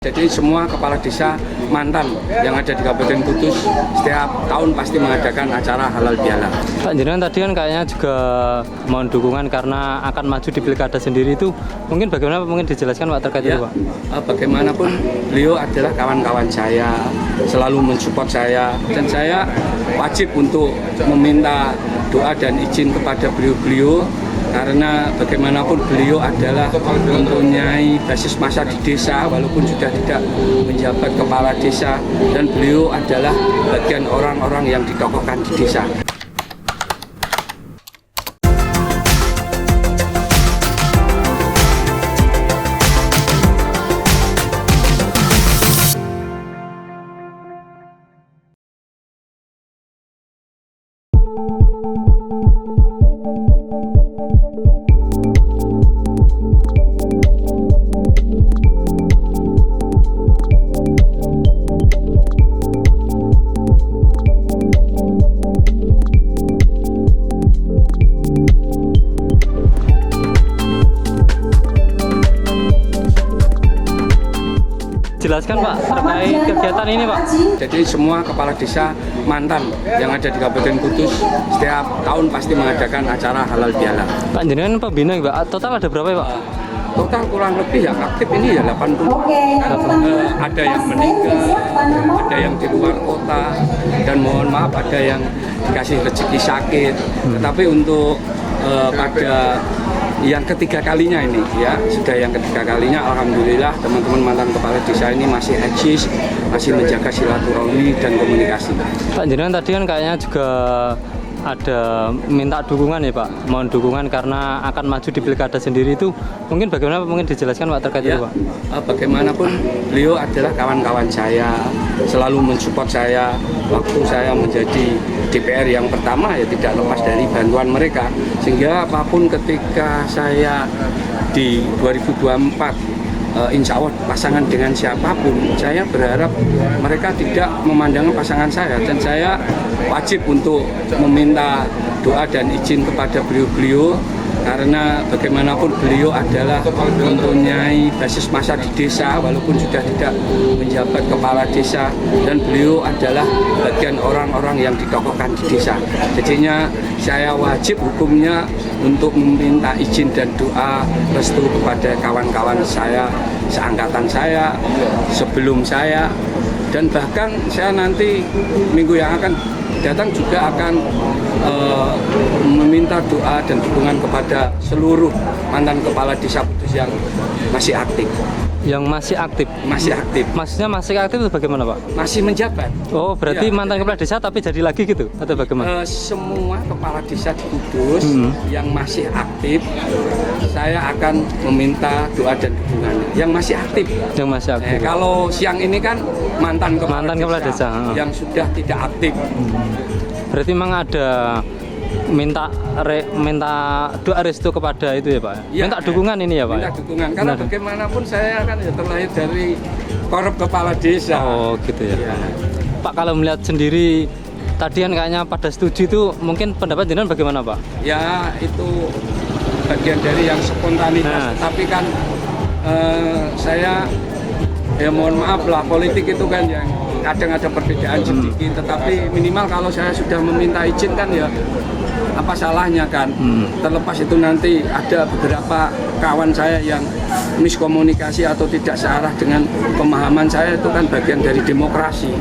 Jadi semua kepala desa mantan yang ada di Kabupaten Kudus setiap tahun pasti mengadakan acara halal bihalal. Pak Jenengan tadi kan kayaknya juga mohon dukungan karena akan maju di pilkada sendiri itu mungkin bagaimana mungkin dijelaskan Pak terkait itu Pak? Bagaimanapun beliau adalah kawan-kawan saya, selalu mensupport saya dan saya wajib untuk meminta doa dan izin kepada beliau-beliau. Karena bagaimanapun beliau adalah mempunyai basis massa di desa walaupun sudah tidak menjabat kepala desa, dan beliau adalah bagian orang-orang yang ditokohkan di desa. Jelaskan Pak terkait kegiatan ini Pak. Jadi semua kepala desa mantan yang ada di Kabupaten Kudus setiap tahun pasti mengadakan acara halal bihalal. Pak Jenengan pembina Pak, total ada berapa ya Pak? Total kurang lebih yang aktif ini ya 80. Ada yang meninggal, ada yang di luar kota, dan mohon maaf ada yang dikasih rezeki sakit. Tetapi untuk pada yang ketiga kalinya ini ya, sudah yang ketiga kalinya, alhamdulillah teman-teman mantan kepala desa ini masih eksis, masih menjaga silaturahmi dan komunikasi. Pak Jenengan tadi kan kayaknya juga ada minta dukungan ya Pak, mohon dukungan karena akan maju di pilkada sendiri itu mungkin bagaimana mungkin dijelaskan Pak terkait itu Pak? Bagaimanapun beliau adalah kawan-kawan saya, selalu mensupport saya waktu saya menjadi DPR yang pertama, ya tidak lepas dari bantuan mereka, sehingga apapun ketika saya di 2024 insya Allah pasangan dengan siapapun, saya berharap mereka tidak memandang pasangan saya, dan saya wajib untuk meminta doa dan izin kepada beliau-beliau karena bagaimanapun beliau adalah mempunyai basis massa di desa walaupun sudah tidak menjabat kepala desa, dan beliau adalah bagian orang-orang yang ditokohkan di desa. Jadinya saya wajib hukumnya untuk meminta izin dan doa restu kepada kawan-kawan saya, seangkatan saya, sebelum saya, dan bahkan saya nanti minggu yang akan datang juga akan meminta doa dan dukungan kepada seluruh mantan kepala desa Kudus yang masih aktif. Yang masih aktif? Masih aktif. Maksudnya masih aktif itu bagaimana Pak? Masih menjabat. Oh berarti ya, mantan kepala desa tapi jadi lagi gitu atau bagaimana? Semua kepala desa di Kudus yang masih aktif, saya akan meminta doa dan dukungannya. Yang masih aktif. Yang masih aktif. Kalau siang ini kan mantan kepala desa yang sudah tidak aktif. Berarti memang ada minta doa restu kepada itu ya Pak? Ya, minta dukungan ini ya Pak? Minta dukungan, karena bagaimanapun saya kan ya terlahir dari korup kepala desa. Oh gitu ya. Pak kalau melihat sendiri tadi kan kayaknya pada setuju itu, mungkin pendapat jenengan bagaimana Pak? Ya itu bagian dari yang spontanitas, tapi kan saya ya mohon maaf lah, politik itu kan yang kadang ada perbedaan sedikit, tetapi minimal kalau saya sudah meminta izin kan ya apa salahnya kan. Terlepas itu nanti ada beberapa kawan saya yang miskomunikasi atau tidak searah dengan pemahaman saya, itu kan bagian dari demokrasi.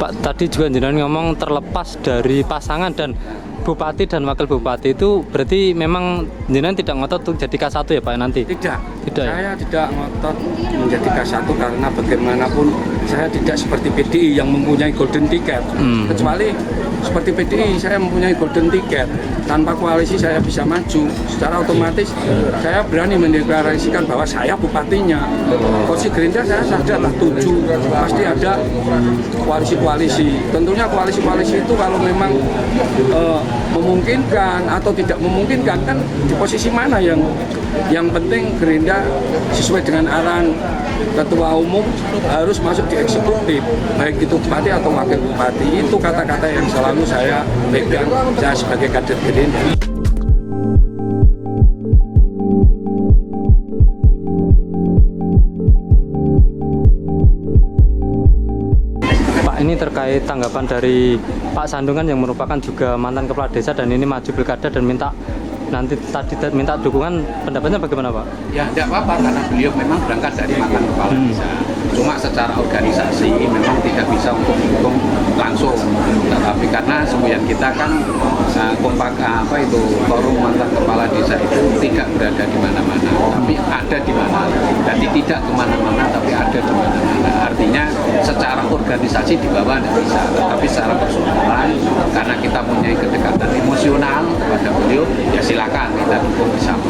Pak tadi juga jenengan ngomong terlepas dari pasangan dan bupati dan wakil bupati itu berarti memang jenengan tidak ngotot untuk jadi K1 ya Pak nanti? Tidak. Saya tidak ngotot menjadi K1 karena bagaimanapun saya tidak seperti PDI yang mempunyai golden ticket. Kecuali seperti PDI saya mempunyai golden ticket, tanpa koalisi saya bisa maju. Secara otomatis saya berani mendeklarasikan bahwa saya bupatinya. Kursi Gerindra saya sadar lah 7, pasti ada koalisi-koalisi. Tentunya koalisi-koalisi itu kalau memang memungkinkan atau tidak memungkinkan kan di posisi mana yang penting Gerindra sesuai dengan arahan ketua umum harus masuk di eksekutif, baik itu bupati atau wakil bupati. Itu kata-kata yang selalu saya pegang, saya sebagai kader Gerindra. ini terkait tanggapan dari Pak Sandungan yang merupakan juga mantan kepala desa dan ini maju pilkada dan minta minta dukungan, pendapatnya bagaimana Pak? Ya tidak apa-apa karena beliau memang berangkat dari mantan kepala desa. Cuma secara organisasi memang tidak bisa untuk mendukung langsung. Tetapi karena semboyan kita kan kompak forum mantan kepala desa itu tidak berada di mana-mana, tapi ada di mana. Jadi tidak kemana-mana, tapi ada di mana-mana. Artinya secara organisasi di bawah tidak bisa, tetapi secara personalan karena kita punya kedekatan emosional kepada beliau, ya silakan kita dukung bersama.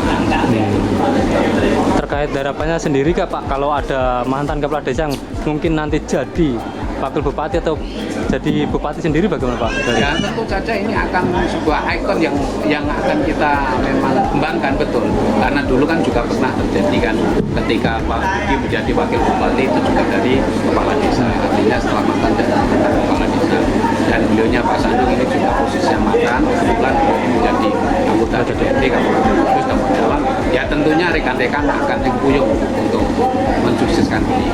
Terkait harapannya sendiri Kak Pak, kalau ada mantan kepala desa yang mungkin nanti jadi wakil bupati atau jadi bupati sendiri bagaimana Pak? Ya tentu saja ini akan sebuah ikon yang akan kita memang kembangkan betul. Karena dulu kan juga pernah terjadi kan ketika Pak Budi menjadi wakil bupati itu juga dari kepala desa. Artinya setelah mantan dari kepala desa. Dan beliaunya Pak Sandung ini juga posisinya mantan, kebetulan ini menjadi anggota DPRD Kabupaten Kudus Kabupaten Malang. Ya tentunya rekan-rekan akan dipuyung untuk mensukseskan ini.